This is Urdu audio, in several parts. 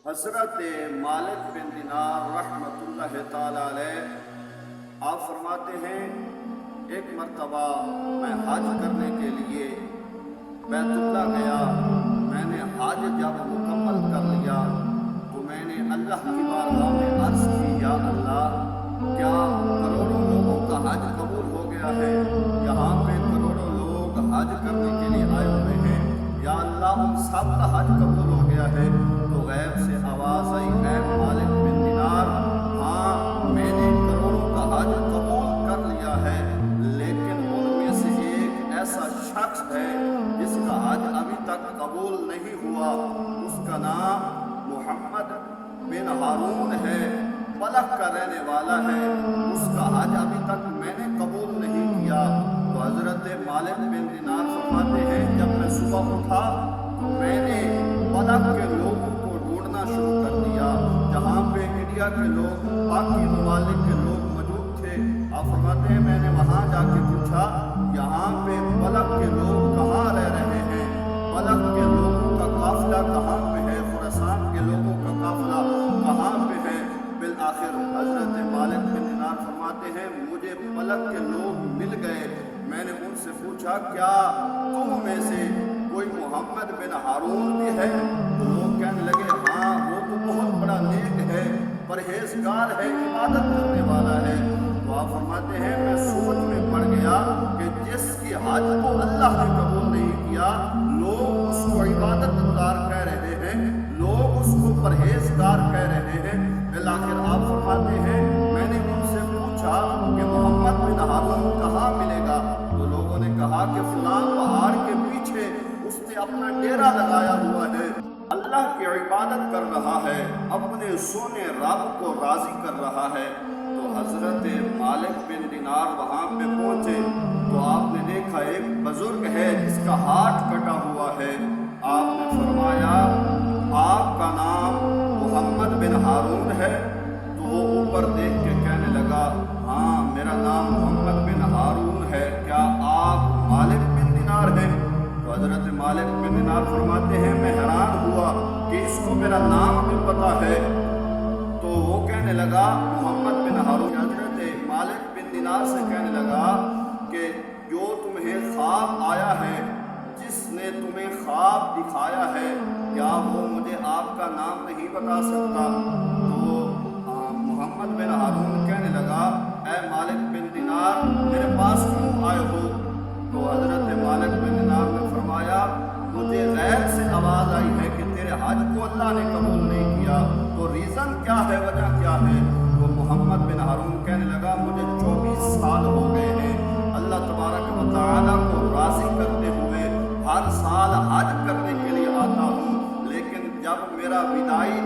حضرت مالک بن دینار رحمۃ اللہ تعالی علیہ آپ فرماتے ہیں ایک مرتبہ میں حج کرنے کے لیے بیت اللہ گیا. میں نے حج جب مکمل کر لیا تو میں نے اللہ کی بارگاہ میں عرض کی, یا اللہ کیا کروڑوں لوگوں کا حج قبول ہو گیا ہے؟ یہاں پہ کروڑوں لوگ حج کرنے کے لیے آئے ہوئے ہیں, یا اللہ ان سب کا حج قبول ہو گیا ہے؟ تو غیب سے آواز آئی, اے مالک بن دینار, ہاں میں نے کروڑوں کا حج قبول کر لیا ہے, لیکن ان میں سے ایک ایسا شخص ہے جس کا حج ابھی تک قبول نہیں ہوا. اس کا نام محمد بن ہارون ہے, بلخ کا رہنے والا ہے. اس کا حج ابھی تک میں نے قبول نہیں کیا. تو حضرت مالک بن دینار فرماتے ہیں جب میں صبح اٹھا تو میں نے بلخ کے لوگوں کو ڈھونڈنا شروع کر دیا, جہاں پہ انڈیا کے لوگ, باقی ممالک کے لوگ موجود تھے. آپ فرماتے ہیں میں نے وہاں جا کے پوچھا یہاں پہ بلخ کے لوگ کہاں رہ رہے ہیں, بلخ کے لوگوں کا قافلہ کہاں پہ ہے, خراسان کے لوگوں کا قافلہ کہاں پہ ہے. بالآخر حضرت مالک بن دینار فرماتے ہیں مجھے بلخ کے لوگ مل گئے. میں نے ان سے پوچھا کیا تم میں سے کوئی محمد بن ہارون بھی ہے؟ تو لوگ کہنے لگے ہاں وہ تو بہت بڑا نیک ہے, پرہیزگار ہے, عبادت کرنے والا ہے. تو آپ فرماتے ہیں میں سوچ میں پڑ گیا کہ جس کی حج کو اللہ نے قبول نہیں کیا, لوگ اس کو عبادت گزار کہہ رہے ہیں, لوگ اس کو پرہیزگار کہہ رہے ہیں. بالآخر آپ فرماتے ہیں میں نے ان سے پوچھا کہ محمد بن ہارون کہاں ملے گا؟ تو لوگوں نے کہا کہ فلاں پہاڑ کے پیچھے اس نے اپنا ڈیرا لگایا ہوا ہے, اللہ کی عبادت کر رہا ہے, اپنے سونے رب کو راضی کر رہا ہے. تو حضرت مالک بن دینار وہاں پہ پہنچے تو آپ نے دیکھا ایک بزرگ ہے جس کا ہاتھ کٹا ہوا ہے. آپ نے فرمایا آپ کا نام محمد بن ہارون ہے؟ تو وہ اوپر دیکھ کے کہنے لگا ہاں میرا نام محمد بن ہارون ہے, کیا آپ مالک بن دینار ہیں؟ تو حضرت مالک بن دینار فرماتے ہیں میں حیران ہوا کہ اس کو میرا نام بھی پتا ہے. تو وہ کہنے لگا محمد بن ہارون. حضرت مالک بن دینار سے کہنے لگا کہ جو تمہیں خواب آیا ہے, جس نے تمہیں خواب دکھایا ہے, کیا وہ مجھے آپ کا نام نہیں بتا سکتا؟ تو محمد بن ہارون کہنے لگا اے مالک بن دینار میرے پاس کیوں آئے ہو؟ تو حضرت مالک بن دینار نے فرمایا مجھے غیب سے آواز آئی ہے کہ تیرے حج کو اللہ نے قبول نہیں کیا. تو ریزن کیا ہے, وجہ کیا ہے؟ تو محمد بن ہارون کہنے لگا مجھے 24 سال ہو گئے ہیں اللہ تبارک و تعالیٰ کو راضی کرتے ہوئے ہر سال حج کرنے کے لیے آتا ہوں, لیکن جب میرا وداعی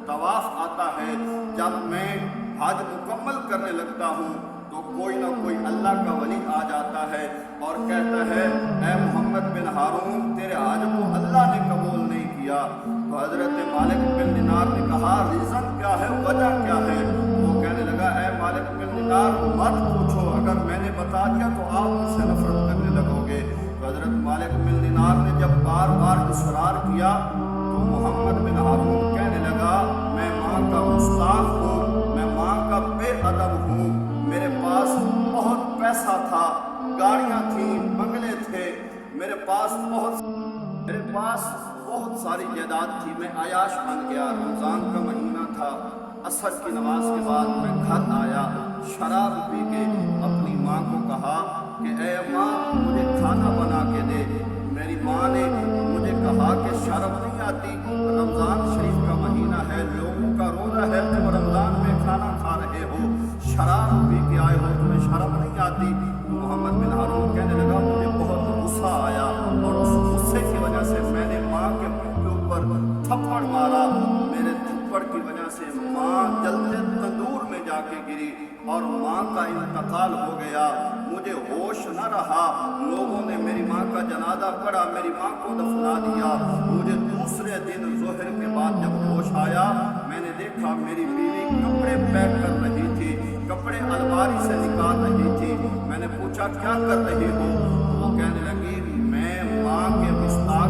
طواف آتا ہے, جب میں حج مکمل کرنے لگتا ہوں تو کوئی نہ کوئی اللہ کا ولی آ جاتا ہے اور کہتا ہے اے محمد بن ہارون تیرے حج کو اللہ نے قبول نہیں کیا. تو حضرت مالک بن دینار نے کہا ریزن کیا ہے, وجہ کیا ہے؟ وہ کہنے لگا اے مالک بن دینار مت پوچھو, اگر میں نے بتا دیا تو آپ مجھ سے نفرت کرنے لگو گے. تو حضرت مالک بن دینار نے جب بار بار اصرار کیا تو محمد بن ہارون کہنے لگا میں ماں کا گستاخ ہوں, میں ماں کا بے ادب ہوں, میرے پاس بہت پیسہ تھا, گاڑیاں تھیں, بنگلے تھے, میرے پاس بہت ساری جائیداد تھی, میں عیاش بن گیا. رمضان کا مہینہ تھا, عصر کی نماز کے بعد میں گھر آیا, شراب پی کے اپنی ماں کو کہا کہ اے ماں مجھے کھانا بنا کے دے. میری ماں نے مجھے کہا کہ شرم نہیں آتی, رمضان شریف کا مہینہ ہے, لوگوں کا روزہ ہے, تم رمضان میں کھانا کھا رہے ہو, شراب پی کے آئے ہو, تمہیں شرم نہیں آتی؟ تو محمد بن ہارون کہنے لگا مجھے بہت غصہ آیا اور اس غصے کی وجہ سے میں نے ماں کے منہ کے اوپر تھپڑ مارا. میرے تھپڑ کی وجہ سے ماں جلتے تندور میں جا کے گری اور ماں کا انتقال ہو گیا. مجھے ہوش نہ رہا, لوگوں نے میری ماں کا جنازہ پڑھا, میری ماں کو دفنا دیا. مجھے دوسرے دن ظہر کے بعد جب ہوش آیا میں نے دیکھا میری بیوی کپڑے پیک کر رہی تھی, کپڑے الماری سے نکال رہی تھی. میں نے پوچھا کیا کر رہی ہو؟ وہ کہنے لگی میں ماں کے مشتاق